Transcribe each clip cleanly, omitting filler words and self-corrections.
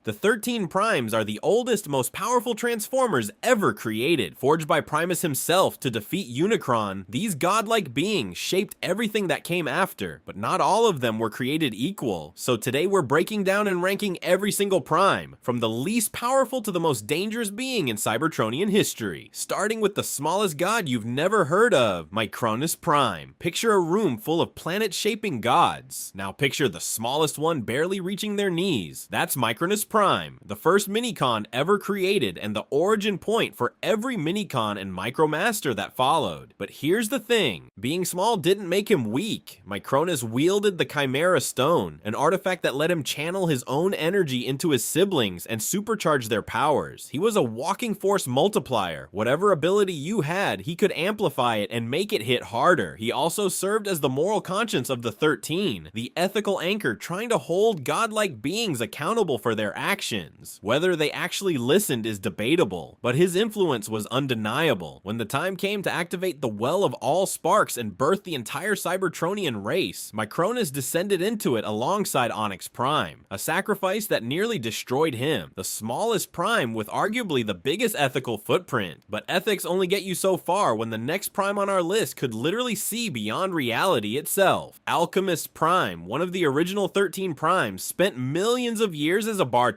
The 13 Primes are the oldest, most powerful Transformers ever created. Forged by Primus himself to defeat Unicron, these godlike beings shaped everything that came after, but not all of them were created equal. So today we're breaking down and ranking every single Prime, from the least powerful to the most dangerous being in Cybertronian history. Starting with the smallest god you've never heard of, Micronus Prime. Picture a room full of planet-shaping gods. Now picture the smallest one barely reaching their knees. That's Micronus Prime, the first Minicon ever created and the origin point for every Minicon and Micromaster that followed. But here's the thing, being small didn't make him weak. Micronus wielded the Chimera Stone, an artifact that let him channel his own energy into his siblings and supercharge their powers. He was a walking force multiplier. Whatever ability you had, he could amplify it and make it hit harder. He also served as the moral conscience of the 13, the ethical anchor trying to hold godlike beings accountable for their actions. Whether they actually listened is debatable, but his influence was undeniable. When the time came to activate the Well of All Sparks and birth the entire Cybertronian race, Micronus descended into it alongside Onyx Prime, a sacrifice that nearly destroyed him. The smallest Prime with arguably the biggest ethical footprint. But ethics only get you so far when the next Prime on our list could literally see beyond reality itself. Alchemist Prime, one of the original 13 Primes, spent millions of years as a bartender.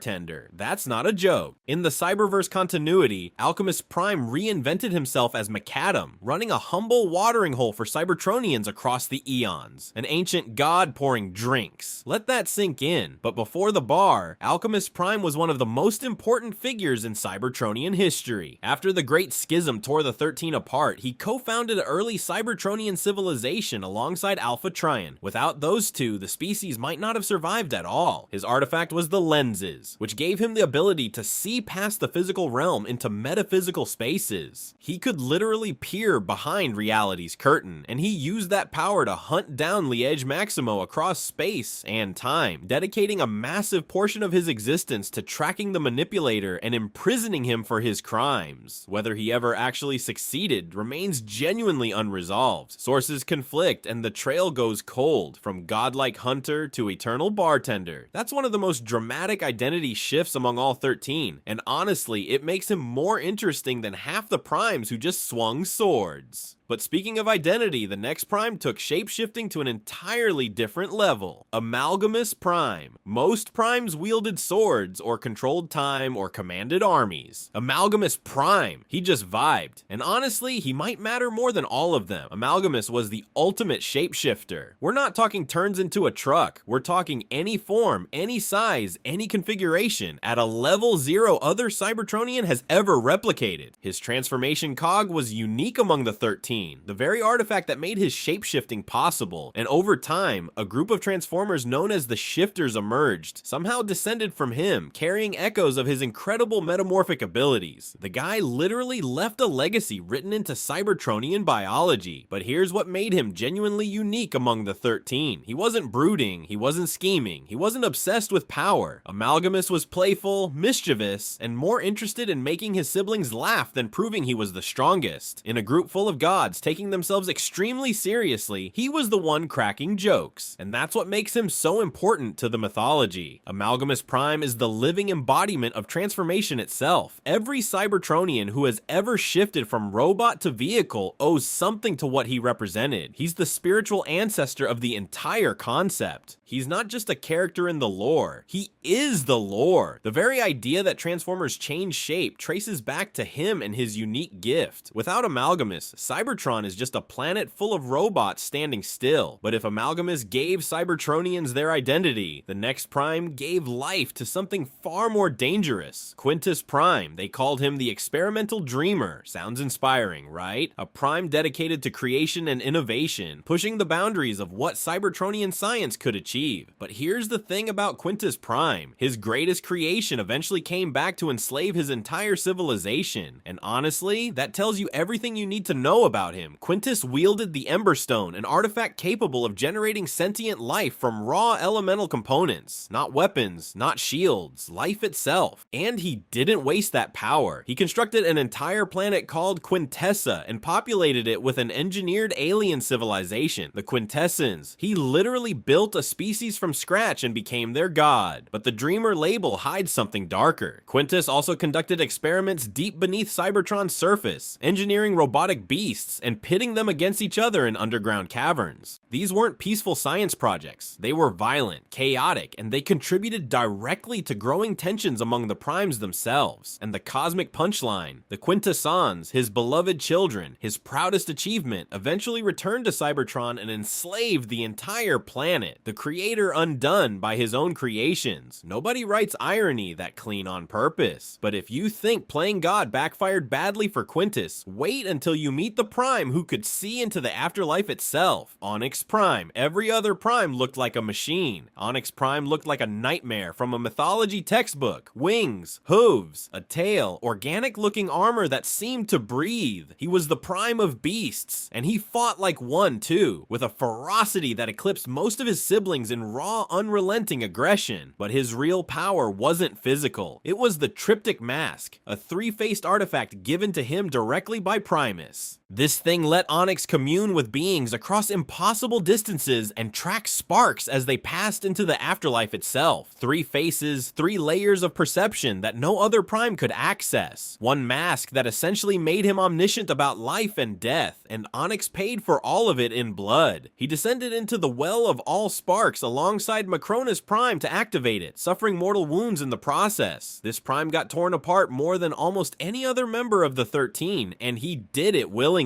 That's not a joke. In the Cyberverse continuity, Alchemist Prime reinvented himself as Macadam, running a humble watering hole for Cybertronians across the eons. An ancient god pouring drinks. Let that sink in. But before the bar, Alchemist Prime was one of the most important figures in Cybertronian history. After the Great Schism tore the 13 apart, he co-founded an early Cybertronian civilization alongside Alpha Trion. Without those two, the species might not have survived at all. His artifact was the Lenses, which gave him the ability to see past the physical realm into metaphysical spaces. He could literally peer behind reality's curtain, and he used that power to hunt down Liege Maximo across space and time, dedicating a massive portion of his existence to tracking the manipulator and imprisoning him for his crimes. Whether he ever actually succeeded remains genuinely unresolved. Sources conflict and the trail goes cold, from godlike hunter to eternal bartender. That's one of the most dramatic identity shifts among all 13, and honestly, it makes him more interesting than half the Primes who just swung swords. But speaking of identity, the next Prime took shapeshifting to an entirely different level. Amalgamus Prime. Most Primes wielded swords, or controlled time, or commanded armies. Amalgamus Prime, he just vibed. And honestly, he might matter more than all of them. Amalgamus was the ultimate shapeshifter. We're not talking turns into a truck. We're talking any form, any size, any configuration, at a level 0 other Cybertronian has ever replicated. His transformation cog was unique among the 13. The very artifact that made his shapeshifting possible, and over time, a group of Transformers known as the Shifters emerged, somehow descended from him, carrying echoes of his incredible metamorphic abilities. The guy literally left a legacy written into Cybertronian biology, but here's what made him genuinely unique among the 13. He wasn't brooding, he wasn't scheming, he wasn't obsessed with power. Amalgamus was playful, mischievous, and more interested in making his siblings laugh than proving he was the strongest. In a group full of gods taking themselves extremely seriously, he was the one cracking jokes, and that's what makes him so important to the mythology. Amalgamus Prime is the living embodiment of transformation itself. Every Cybertronian who has ever shifted from robot to vehicle owes something to what he represented. He's the spiritual ancestor of the entire concept. He's not just a character in the lore, he is the lore. The very idea that Transformers change shape traces back to him and his unique gift. Without Amalgamus, Cybertron is just a planet full of robots standing still. But if Amalgamus gave Cybertronians their identity, the next Prime gave life to something far more dangerous. Quintus Prime, they called him the experimental dreamer. Sounds inspiring, right? A Prime dedicated to creation and innovation, pushing the boundaries of what Cybertronian science could achieve. But here's the thing about Quintus Prime. His greatest creation eventually came back to enslave his entire civilization. And honestly, that tells you everything you need to know about about him. Quintus wielded the Ember Stone, an artifact capable of generating sentient life from raw elemental components. Not weapons, not shields, life itself. And he didn't waste that power. He constructed an entire planet called Quintessa and populated it with an engineered alien civilization, the Quintessans. He literally built a species from scratch and became their god. But the Dreamer label hides something darker. Quintus also conducted experiments deep beneath Cybertron's surface, engineering robotic beasts and pitting them against each other in underground caverns. These weren't peaceful science projects. They were violent, chaotic, and they contributed directly to growing tensions among the Primes themselves. And the cosmic punchline, the Quintessans, his beloved children, his proudest achievement, eventually returned to Cybertron and enslaved the entire planet, the creator undone by his own creations. Nobody writes irony that clean on purpose. But if you think playing God backfired badly for Quintus, wait until you meet the Prime who could see into the afterlife itself. Onyx Prime. Every other Prime looked like a machine. Onyx Prime looked like a nightmare from a mythology textbook. Wings, hooves, a tail, organic-looking armor that seemed to breathe. He was the Prime of beasts, and he fought like one too, with a ferocity that eclipsed most of his siblings in raw, unrelenting aggression. But his real power wasn't physical. It was the Triptych Mask, a three-faced artifact given to him directly by Primus. This thing let Onyx commune with beings across impossible distances and track sparks as they passed into the afterlife itself. Three faces, three layers of perception that no other Prime could access. One mask that essentially made him omniscient about life and death, and Onyx paid for all of it in blood. He descended into the Well of All Sparks alongside Macronus Prime to activate it, suffering mortal wounds in the process. This Prime got torn apart more than almost any other member of the 13, and he did it willingly.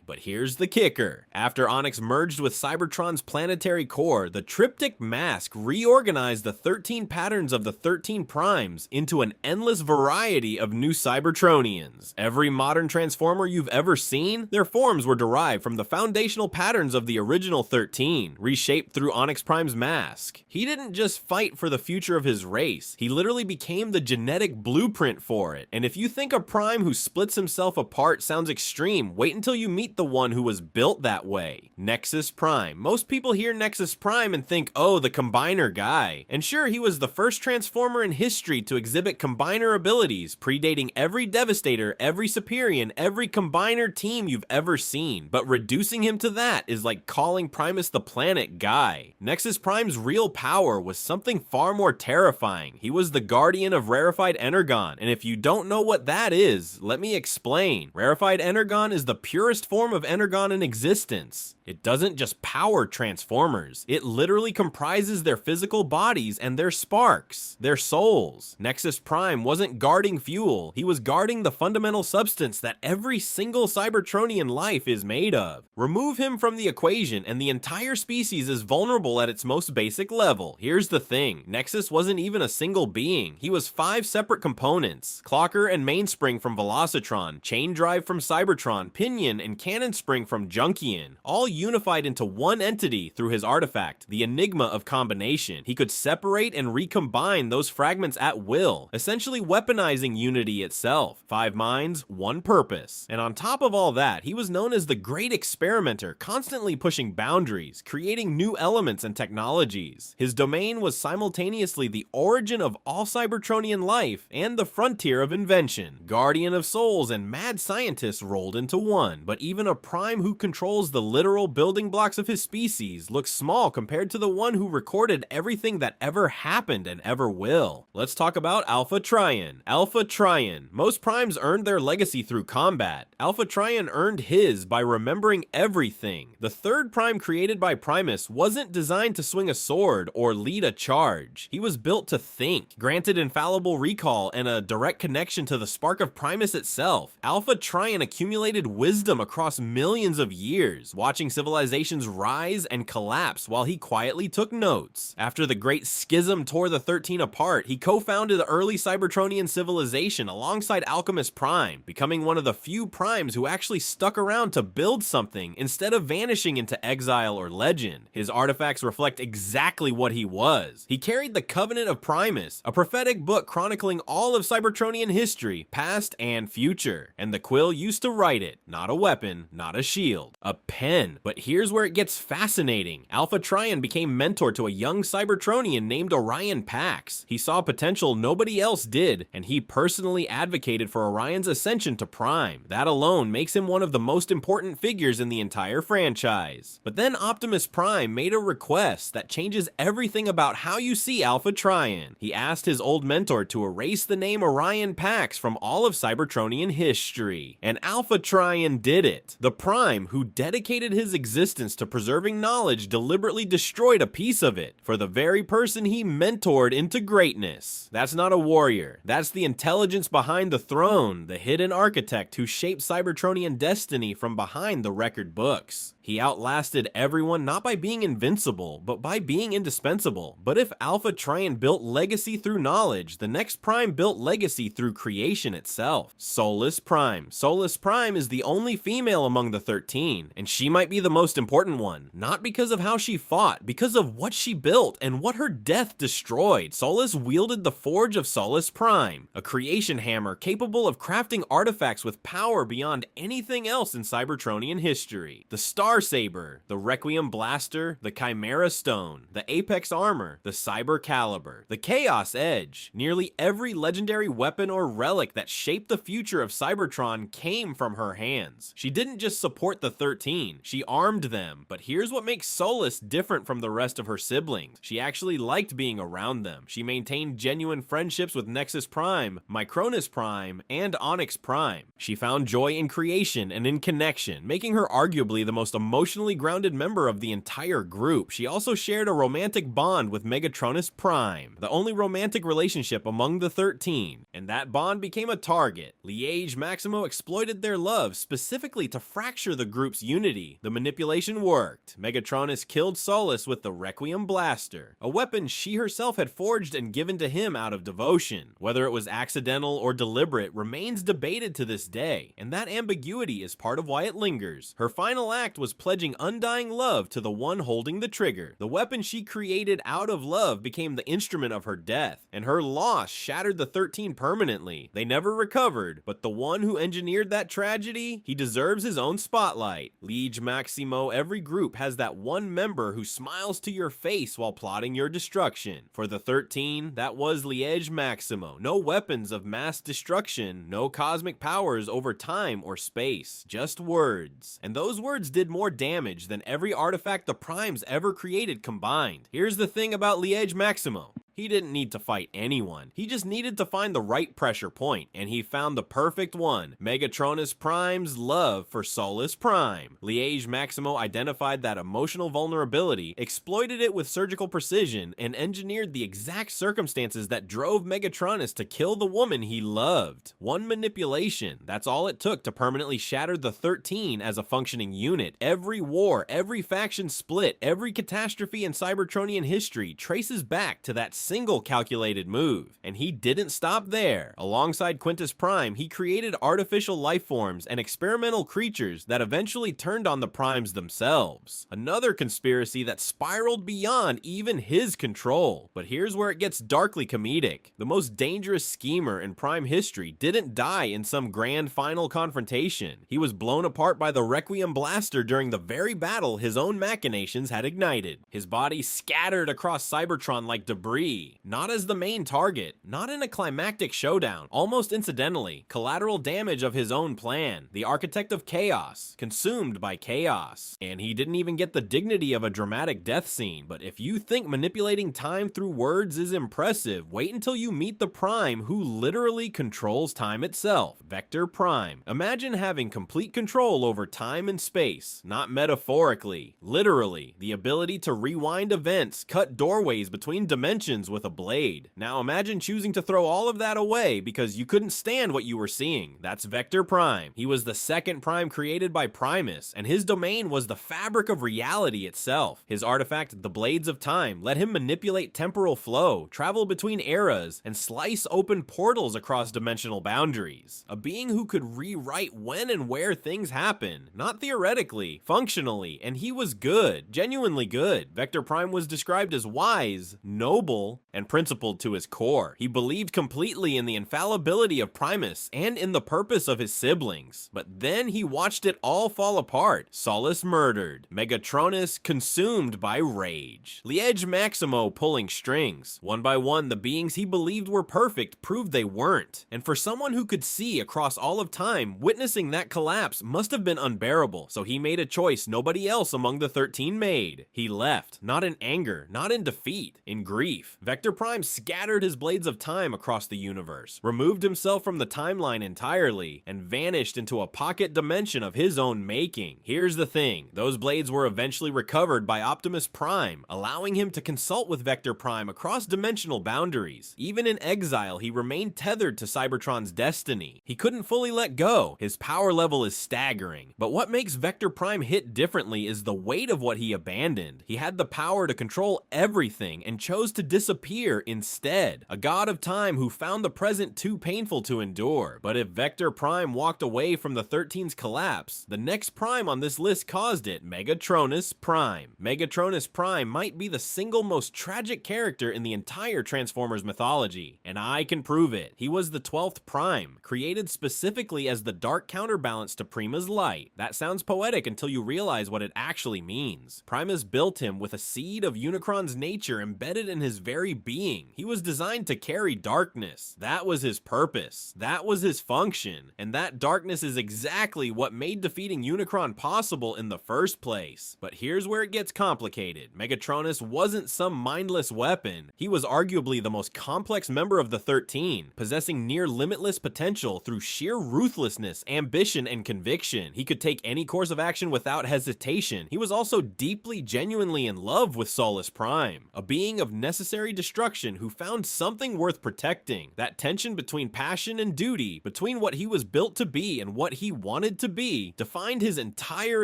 But here's the kicker. After Onyx merged with Cybertron's planetary core, the Triptych Mask reorganized the 13 patterns of the 13 Primes into an endless variety of new Cybertronians. Every modern Transformer you've ever seen, their forms were derived from the foundational patterns of the original 13, reshaped through Onyx Prime's mask. He didn't just fight for the future of his race, he literally became the genetic blueprint for it. And if you think a Prime who splits himself apart sounds extreme, wait until you meet the one who was built that way. Nexus Prime. Most people hear Nexus Prime and think, oh, the Combiner guy. And sure, he was the first Transformer in history to exhibit Combiner abilities, predating every Devastator, every Superior, every Combiner team you've ever seen. But reducing him to that is like calling Primus the Planet guy. Nexus Prime's real power was something far more terrifying. He was the guardian of rarefied Energon, and if you don't know what that is, let me explain. Rarefied Energon is the purest form of Energon in existence. It doesn't just power Transformers. It literally comprises their physical bodies and their sparks, their souls. Nexus Prime wasn't guarding fuel. He was guarding the fundamental substance that every single Cybertronian life is made of. Remove him from the equation and the entire species is vulnerable at its most basic level. Here's the thing. Nexus wasn't even a single being. He was 5 separate components. Clocker and Mainspring from Velocitron, Chain Drive from Cybertron, Pinion and Cannon Spring from Junkion, all unified into one entity through his artifact, the Enigma of Combination. He could separate and recombine those fragments at will, essentially weaponizing Unity itself. 5 minds, 1 purpose. And on top of all that, he was known as the Great Experimenter, constantly pushing boundaries, creating new elements and technologies. His domain was simultaneously the origin of all Cybertronian life and the frontier of invention. Guardian of Souls and mad scientists rolled into one, but even a Prime who controls the literal building blocks of his species looks small compared to the one who recorded everything that ever happened and ever will. Let's talk about Alpha Trion. Alpha Trion. Most Primes earned their legacy through combat. Alpha Trion earned his by remembering everything. The third Prime created by Primus wasn't designed to swing a sword or lead a charge. He was built to think, granted infallible recall and a direct connection to the spark of Primus itself. Alpha Trion accumulated wisdom across millions of years, watching civilization's rise and collapse while he quietly took notes. After the Great Schism tore the 13 apart, he co-founded the early Cybertronian civilization alongside Alchemist Prime, becoming one of the few primes who actually stuck around to build something instead of vanishing into exile or legend. His artifacts reflect exactly what he was. He carried the Covenant of Primus, a prophetic book chronicling all of Cybertronian history, past and future. And the quill used to write it. Not a weapon, not a shield, a pen. But here's where it gets fascinating. Alpha Trion became mentor to a young Cybertronian named Orion Pax. He saw potential nobody else did, and he personally advocated for Orion's ascension to Prime. That alone makes him one of the most important figures in the entire franchise. But then Optimus Prime made a request that changes everything about how you see Alpha Trion. He asked his old mentor to erase the name Orion Pax from all of Cybertronian history. And Alpha Trion did it. The Prime, who dedicated his existence to preserving knowledge, deliberately destroyed a piece of it for the very person he mentored into greatness. That's not a warrior. That's the intelligence behind the throne, the hidden architect who shaped Cybertronian destiny from behind the record books. He outlasted everyone not by being invincible, but by being indispensable. But if Alpha Trion built legacy through knowledge, the next Prime built legacy through creation itself. Solus Prime. Solus Prime is the only female among the 13, and she might be the most important one. Not because of how she fought, because of what she built and what her death destroyed. Solus wielded the Forge of Solus Prime, a creation hammer capable of crafting artifacts with power beyond anything else in Cybertronian history. The Star Saber, the Requiem Blaster, the Chimera Stone, the Apex Armor, the Cyber Caliber, the Chaos Edge. Nearly every legendary weapon or relic that shaped the future of Cybertron came from her hands. She didn't just support the 13, she armed them. But here's what makes Solus different from the rest of her siblings. She actually liked being around them. She maintained genuine friendships with Nexus Prime, Micronus Prime, and Onyx Prime. She found joy in creation and in connection, making her arguably the most emotionally grounded member of the entire group. She also shared a romantic bond with Megatronus Prime, the only romantic relationship among the 13, and that bond became a target. Liege Maximo exploited their love specifically to fracture the group's unity. The manipulation worked. Megatronus killed Solus with the Requiem Blaster, a weapon she herself had forged and given to him out of devotion. Whether it was accidental or deliberate remains debated to this day, and that ambiguity is part of why it lingers. Her final act was pledging undying love to the one holding the trigger. The weapon she created out of love became the instrument of her death, and her loss shattered the 13 permanently. They never recovered, but the one who engineered that tragedy, he deserves his own spotlight. Liege Maximo, every group has that one member who smiles to your face while plotting your destruction. For the 13, that was Liege Maximo. No weapons of mass destruction, no cosmic powers over time or space, just words. And those words did more damage than every artifact the Primes ever created combined. Here's the thing about Liege Maximo. He didn't need to fight anyone. He just needed to find the right pressure point, and he found the perfect one. Megatronus Prime's love for Solus Prime. Liege Maximo identified that emotional vulnerability, exploited it with surgical precision, and engineered the exact circumstances that drove Megatronus to kill the woman he loved. One manipulation, that's all it took to permanently shatter the 13 as a functioning unit. Every war, every faction split, every catastrophe in Cybertronian history traces back to that single calculated move. And he didn't stop there. Alongside Quintus Prime, he created artificial life forms and experimental creatures that eventually turned on the Primes themselves. Another conspiracy that spiraled beyond even his control. But here's where it gets darkly comedic. The most dangerous schemer in Prime history didn't die in some grand final confrontation. He was blown apart by the Requiem Blaster during the very battle his own machinations had ignited. His body scattered across Cybertron like debris. Not as the main target, not in a climactic showdown, almost incidentally, collateral damage of his own plan, the architect of chaos, consumed by chaos. And he didn't even get the dignity of a dramatic death scene. But if you think manipulating time through words is impressive, wait until you meet the Prime who literally controls time itself, Vector Prime. Imagine having complete control over time and space, not metaphorically, literally, the ability to rewind events, cut doorways between dimensions, humans with a blade. Now imagine choosing to throw all of that away because you couldn't stand what you were seeing. That's Vector Prime. He was the second Prime created by Primus, and his domain was the fabric of reality itself. His artifact, the Blades of Time, let him manipulate temporal flow, travel between eras, and slice open portals across dimensional boundaries. A being who could rewrite when and where things happen, not theoretically, functionally, and he was good, genuinely good. Vector Prime was described as wise, noble, and principled to his core. He believed completely in the infallibility of Primus and in the purpose of his siblings. But then he watched it all fall apart. Solus murdered, Megatronus consumed by rage, Liege Maximo pulling strings. One by one, the beings he believed were perfect proved they weren't. And for someone who could see across all of time, witnessing that collapse must have been unbearable. So he made a choice nobody else among the 13 made. He left, not in anger, not in defeat, in grief. Vector Prime scattered his Blades of Time across the universe, removed himself from the timeline entirely, and vanished into a pocket dimension of his own making. Here's the thing, those blades were eventually recovered by Optimus Prime, allowing him to consult with Vector Prime across dimensional boundaries. Even in exile, he remained tethered to Cybertron's destiny. He couldn't fully let go. His power level is staggering. But what makes Vector Prime hit differently is the weight of what he abandoned. He had the power to control everything and chose to disappear instead. A god of time who found the present too painful to endure. But if Vector Prime walked away from the 13's collapse, the next Prime on this list caused it, Megatronus Prime. Megatronus Prime might be the single most tragic character in the entire Transformers mythology, and I can prove it. He was the 12th Prime, created specifically as the dark counterbalance to Prima's light. That sounds poetic until you realize what it actually means. Primus built him with a seed of Unicron's nature embedded in his very being. He was designed to carry darkness. That was his purpose. That was his function. And that darkness is exactly what made defeating Unicron possible in the first place. But here's where it gets complicated. Megatronus wasn't some mindless weapon. He was arguably the most complex member of the 13, possessing near limitless potential through sheer ruthlessness, ambition, and conviction. He could take any course of action without hesitation. He was also deeply, genuinely in love with Solus Prime, a being of necessary destruction who found something worth protecting. That tension between passion and duty, between what he was built to be and what he wanted to be, defined his entire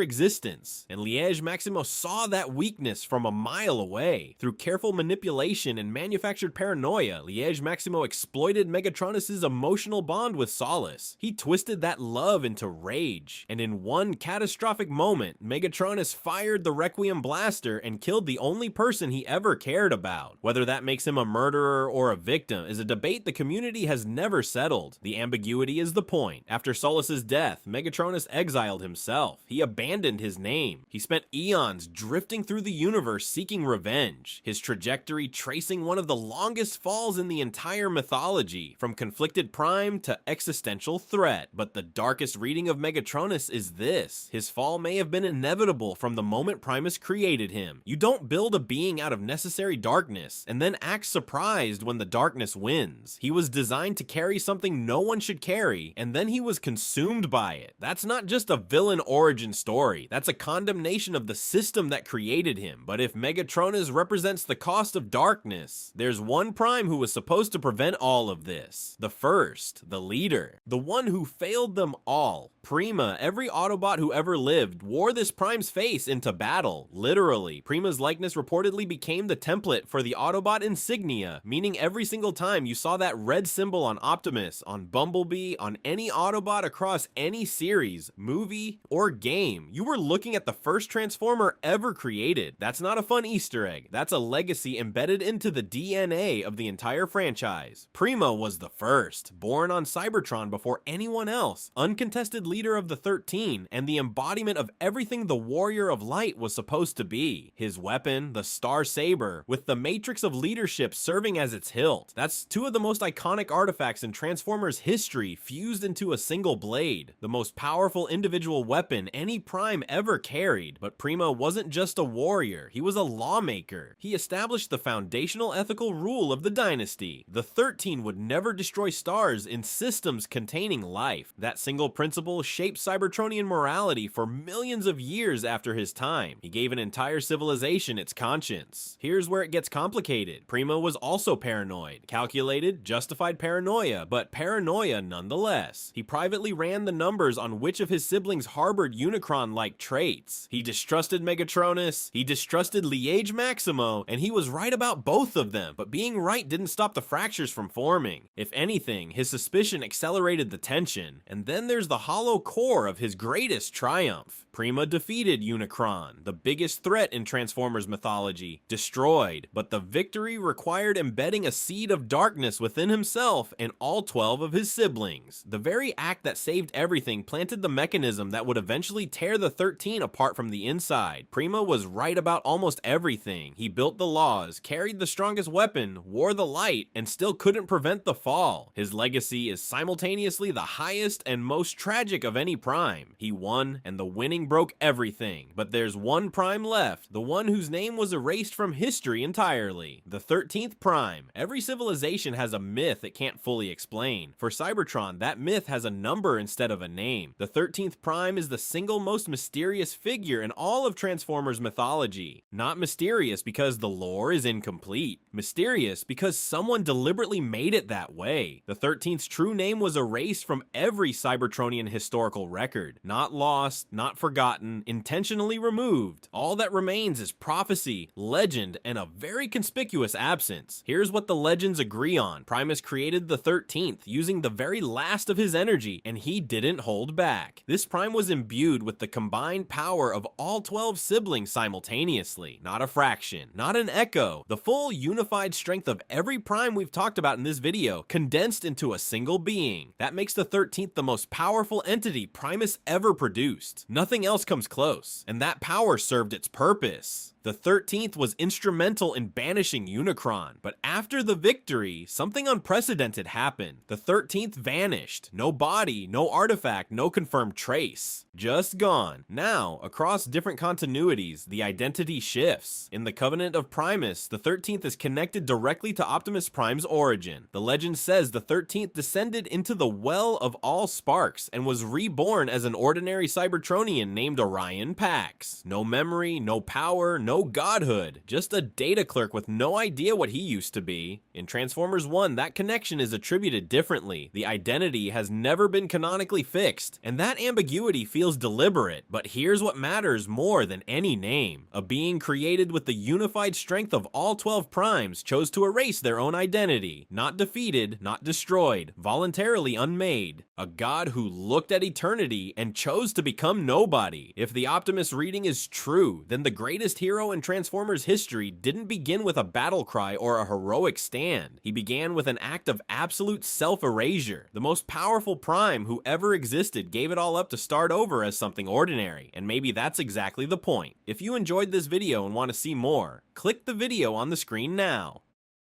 existence. And Liege Maximo saw that weakness from a mile away. Through careful manipulation and manufactured paranoia, Liege Maximo exploited Megatronus's emotional bond with Solus. He twisted that love into rage, and in one catastrophic moment, Megatronus fired the Requiem blaster and killed the only person he ever cared about. Whether that makes him a murderer or a victim is a debate the community has never settled. The ambiguity is the point. After Solus's death, Megatronus exiled himself. He abandoned his name. He spent eons drifting through the universe seeking revenge, his trajectory tracing one of the longest falls in the entire mythology, from conflicted prime to existential threat. But the darkest reading of Megatronus is this: his fall may have been inevitable from the moment Primus created him. You don't build a being out of necessary darkness and then act surprised when the darkness wins. He was designed to carry something no one should carry, and then he was consumed by it. That's not just a villain origin story. That's a condemnation of the system that created him. But if Megatronus represents the cost of darkness, there's one Prime who was supposed to prevent all of this. The first, the leader, the one who failed them all. Prima, every Autobot who ever lived, wore this Prime's face into battle, literally. Prima's likeness reportedly became the template for the Autobot insignia, meaning every single time you saw that red symbol on Optimus, on Bumblebee, on any Autobot across any series, movie, or game, you were looking at the first Transformer ever created. That's not a fun Easter egg. That's a legacy embedded into the DNA of the entire franchise. Prima was the first, born on Cybertron before anyone else, uncontested leader of the 13, and the embodiment of everything the Warrior of Light was supposed to be. His weapon, the Star Saber, with the matrix of leadership serving as its hilt. That's two of the most iconic artifacts in Transformers history fused into a single blade. The most powerful individual weapon any Prime ever carried. But Prima wasn't just a warrior, he was a lawmaker. He established the foundational ethical rule of the dynasty. The 13 would never destroy stars in systems containing life. That single principle shaped Cybertronian morality for millions of years after his time. He gave an entire civilization its conscience. Here's where it gets complicated. calculated. Prima was also paranoid. Calculated, justified paranoia, but paranoia nonetheless. He privately ran the numbers on which of his siblings harbored Unicron-like traits. He distrusted Megatronus, he distrusted Liege Maximo, and he was right about both of them, but being right didn't stop the fractures from forming. If anything, his suspicion accelerated the tension. And then there's the hollow core of his greatest triumph. Prima defeated Unicron, the biggest threat in Transformers mythology, destroyed, but the victory required embedding a seed of darkness within himself and all 12 of his siblings. The very act that saved everything planted the mechanism that would eventually tear the 13 apart from the inside. Prima was right about almost everything. He built the laws, carried the strongest weapon, wore the light, and still couldn't prevent the fall. His legacy is simultaneously the highest and most tragic of any Prime. He won, and the winning broke everything. But there's one Prime left, the one whose name was erased from history entirely. The 13th Prime. Every civilization has a myth it can't fully explain. For Cybertron, that myth has a number instead of a name. The 13th Prime is the single most mysterious figure in all of Transformers mythology. Not mysterious because the lore is incomplete. Mysterious because someone deliberately made it that way. The 13th's true name was erased from every Cybertronian historical record. Not lost, not forgotten, intentionally removed. All that remains is prophecy, legend, and a very conspicuous absence. Here's what the legends agree on. Primus created the 13th using the very last of his energy, and he didn't hold back. This Prime was imbued with the combined power of all 12 siblings simultaneously. Not a fraction, not an echo. The full unified strength of every Prime we've talked about in this video condensed into a single being. That makes the 13th the most powerful entity Primus ever produced. Nothing else comes close, and that power served its purpose. The 13th was instrumental in banishing Unicron, but after the victory, something unprecedented happened. The 13th vanished. No body, no artifact, no confirmed trace. Just gone. Now, across different continuities, the identity shifts. In the Covenant of Primus, the 13th is connected directly to Optimus Prime's origin. The legend says the 13th descended into the Well of All Sparks and was reborn as an ordinary Cybertronian named Orion Pax. No memory, no power, no godhood, just a data clerk with no idea what he used to be. In Transformers 1, that connection is attributed differently. The identity has never been canonically fixed, and that ambiguity feels deliberate. But here's what matters more than any name. A being created with the unified strength of all 12 primes chose to erase their own identity. Not defeated, not destroyed, voluntarily unmade. A god who looked at eternity and chose to become nobody. If the Optimus reading is true, then the greatest hero in Transformers history didn't begin with a battle cry or a heroic stand. He began with an act of absolute self-erasure. The most powerful Prime who ever existed gave it all up to start over as something ordinary, and maybe that's exactly the point. If you enjoyed this video and want to see more, click the video on the screen now.